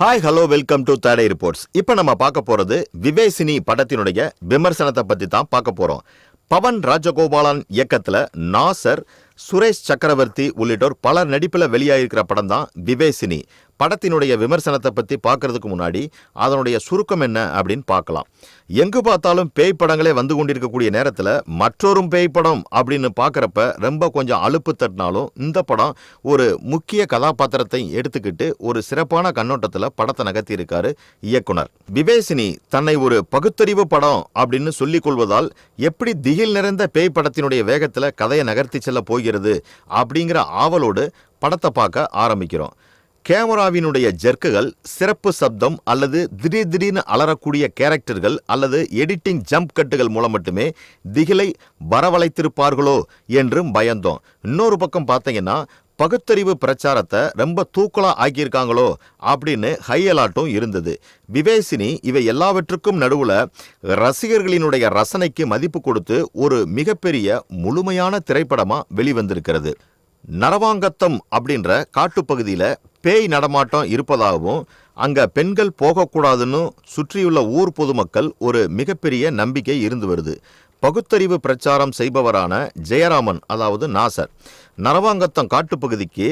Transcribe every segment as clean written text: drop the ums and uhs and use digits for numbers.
Hi hello welcome to தேடை reports. இப்போ நம்ம பார்க்க போகிறது விவேசினி படத்தினுடைய விமர்சனத்தை பற்றி தான் பார்க்க போகிறோம். பவன் ராஜகோபாலன் இயக்கத்தில் நாசர், சுரேஷ் சக்கரவர்த்தி உள்ளிட்டோர் பலர் நடிப்பில் வெளியாகிருக்கிற படம் தான் விவேசினி. படத்தினுடைய விமர்சனத்தை பற்றி பார்க்கறதுக்கு முன்னாடி அதனுடைய சுருக்கம் என்ன அப்படின்னு பார்க்கலாம். எங்கு பார்த்தாலும் பேய் படங்களே வந்து கொண்டிருக்கக்கூடிய நேரத்தில் மற்றொரு பேய் படம் அப்படின்னு பார்க்குறப்ப ரொம்ப கொஞ்சம் அலுப்பு தட்டினாலும் இந்த படம் ஒரு முக்கிய கதாபாத்திரத்தை எடுத்துக்கிட்டு ஒரு சிறப்பான கண்ணோட்டத்தில் படத்தை நகர்த்தி இருக்காரு இயக்குனர். விவேசினி தன்னை ஒரு பகுத்தறிவு படம் அப்படின்னு சொல்லிக் கொள்வதால் எப்படி திகில் நிறைந்த பேய் படத்தினுடைய வேகத்தில் கதையை நகர்த்தி செல்ல போகிறது அப்படிங்கிற ஆவலோடு படத்தை பார்க்க ஆரம்பிக்கிறோம். கேமராவினுடைய ஜெர்க்குகள், சிறப்பு சப்தம் அல்லது திடீர்னு அலறக்கூடிய கேரக்டர்கள் அல்லது எடிட்டிங் ஜம்ப் கட்டுகள் மூலம் மட்டுமே திகிலை வரவழைத்திருப்பார்களோ என்றும் பயந்தோம். இன்னொரு பக்கம் பார்த்தீங்கன்னா பகுத்தறிவு பிரச்சாரத்தை ரொம்ப தூக்கலா ஆக்கியிருக்காங்களோ அப்படின்னு ஹை அலாட்டும் இருந்தது. விவேசினி இவை எல்லாவற்றுக்கும் நடுவுல ரசிகர்களினுடைய ரசனைக்கு மதிப்பு கொடுத்து ஒரு மிகப்பெரிய முழுமையான திரைப்படமா வெளிவந்திருக்கிறது. நரவாங்கத்தம் அப்படின்ற காட்டுப்பகுதியில் பேய் நடமாட்டம் இருப்பதாகவும் அங்கே பெண்கள் போகக்கூடாதுன்னு சுற்றியுள்ள ஊர் பொதுமக்கள் ஒரு மிகப்பெரிய நம்பிக்கை இருந்து வருது. பகுத்தறிவு பிரச்சாரம் செய்பவரான ஜெயராமன், அதாவது நாசர், நரவாங்கத்தம் காட்டுப்பகுதிக்கு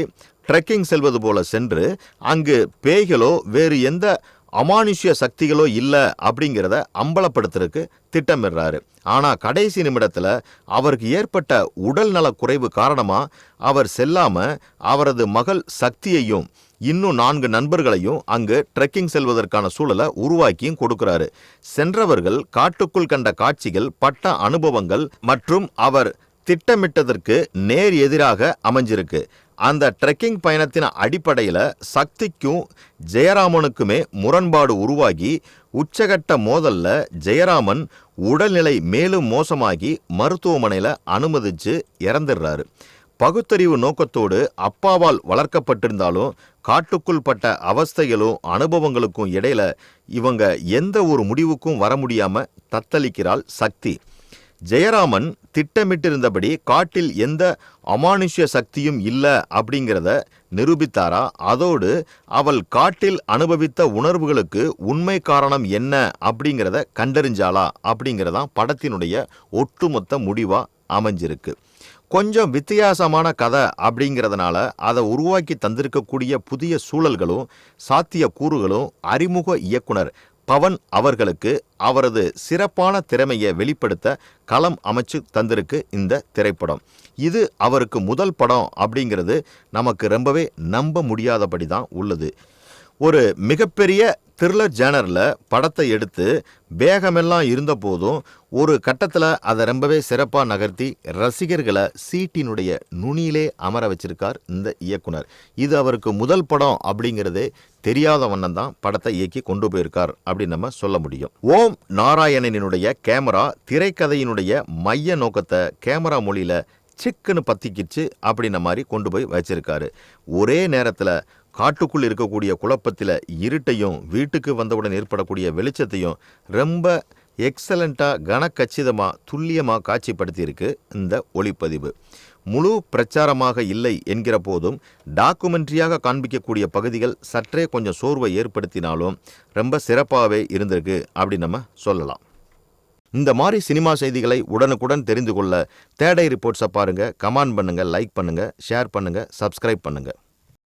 ட்ரெக்கிங் செல்வது போல சென்று அங்கு பேய்களோ வேறு எந்த அமானுஷ்ய சக்திகளோ இல்லை அப்படிங்கிறத அம்பலப்படுத்துறதுக்கு திட்டமிடுறாரு. ஆனால் கடைசி நிமிடத்தில் அவருக்கு ஏற்பட்ட உடல் நல குறைவு காரணமாக அவர் செல்லாமல் அவரது மகள் சக்தியையும் இன்னும் 4 நண்பர்களையும் அங்கு ட்ரெக்கிங் செல்வதற்கான சூழலை உருவாக்கியும் கொடுக்கிறாரு. சென்றவர்கள் காட்டுக்குள் கண்ட காட்சிகள், பட்ட அனுபவங்கள் மற்றும் அவர் திட்டமிட்டதற்கு நேர் எதிராக அமைஞ்சிருக்கு. அந்த ட்ரெக்கிங் பயணத்தின் அடிப்படையில் சக்திக்கும் ஜெயராமனுக்குமே முரண்பாடு உருவாகி உச்சகட்ட மோதல்ல ஜெயராமன் உடல்நிலை மேலும் மோசமாகி மருத்துவமனையில் அனுமதிச்சு இறந்துடுறாரு. பகுத்தறிவு நோக்கத்தோடு அப்பாவால் வளர்க்கப்பட்டிருந்தாலும் காட்டுக்குள் பட்ட அவஸ்தைகளும் அனுபவங்களுக்கும் இடையில இவங்க எந்த ஒரு முடிவுக்கும் வர முடியாம தத்தளிக்கிறாள் சக்தி. ஜெயராமன் திட்டமிட்டிருந்தபடி காட்டில் எந்த அமானுஷ்ய சக்தியும் இல்லை அப்படிங்கிறத நிரூபித்தாரா? அதோடு அவள் காட்டில் அனுபவித்த உணர்வுகளுக்கு உண்மை காரணம் என்ன அப்படிங்கிறத கண்டறிஞ்சாளா அப்படிங்கிறதான் படத்தினுடைய ஒட்டுமொத்த முடிவா அமைஞ்சிருக்கு. கொஞ்சம் வித்தியாசமான கதை அப்படிங்கிறதுனால அதை உருவாக்கி தந்திருக்கக்கூடிய புதிய சூழல்களும் சாத்திய கூறுகளும் அறிமுக இயக்குனர் பவன் அவர்களுக்கு அவரது சிறப்பான திறமையை வெளிப்படுத்த களம் அமைச்சு தந்திருக்கு இந்த திரைப்படம். இது அவருக்கு முதல் படம் அப்படிங்கிறது நமக்கு ரொம்பவே நம்ப முடியாதபடி தான் உள்ளது. ஒரு மிகப்பெரிய த்ரில்லர் ஜேனரில் படத்தை எடுத்து வேகமெல்லாம் இருந்த போதும் ஒரு கட்டத்தில் அதை ரொம்பவே சிறப்பாக நகர்த்தி ரசிகர்களை சீட்டினுடைய நுனியிலே அமர வச்சிருக்கார் இந்த இயக்குனர். இது அவருக்கு முதல் படம் அப்படிங்கிறதே தெரியாத வண்ணம் தான் படத்தை இயக்கி கொண்டு போயிருக்கார் அப்படின்னு நம்ம சொல்ல முடியும். ஓம் நாராயணனுடைய கேமரா திரைக்கதையினுடைய மைய நோக்கத்தை கேமரா மொழியில் சிக்குன்னு பத்திக்கிச்சு அப்படின்ன மாதிரி கொண்டு போய் வச்சிருக்காரு. ஒரே நேரத்தில் காட்டுக்குள் இருக்கக்கூடிய குழப்பத்தில் இருட்டையும் வீட்டுக்கு வந்தவுடன் ஏற்படக்கூடிய வெளிச்சத்தையும் ரொம்ப எக்ஸலண்ட்டாக கனக்கச்சிதமாக துல்லியமாக காட்சிப்படுத்தியிருக்கு இந்த ஒளிப்பதிவு. முழு பிரச்சாரமாக இல்லை என்கிற போதும் டாக்குமெண்ட்ரியாக காண்பிக்கக்கூடிய பகுதிகள் சற்றே கொஞ்சம் சோர்வை ஏற்படுத்தினாலும் ரொம்ப சிறப்பாகவே இருந்திருக்கு அப்படின்னு நம்ம சொல்லலாம். இந்த மாதிரி சினிமா செய்திகளை உடனுக்குடன் தெரிந்து கொள்ள தேடை ரிப்போர்ட்ஸை பாருங்கள், கமெண்ட் பண்ணுங்கள், லைக் பண்ணுங்கள், ஷேர் பண்ணுங்கள், சப்ஸ்கிரைப் பண்ணுங்கள்.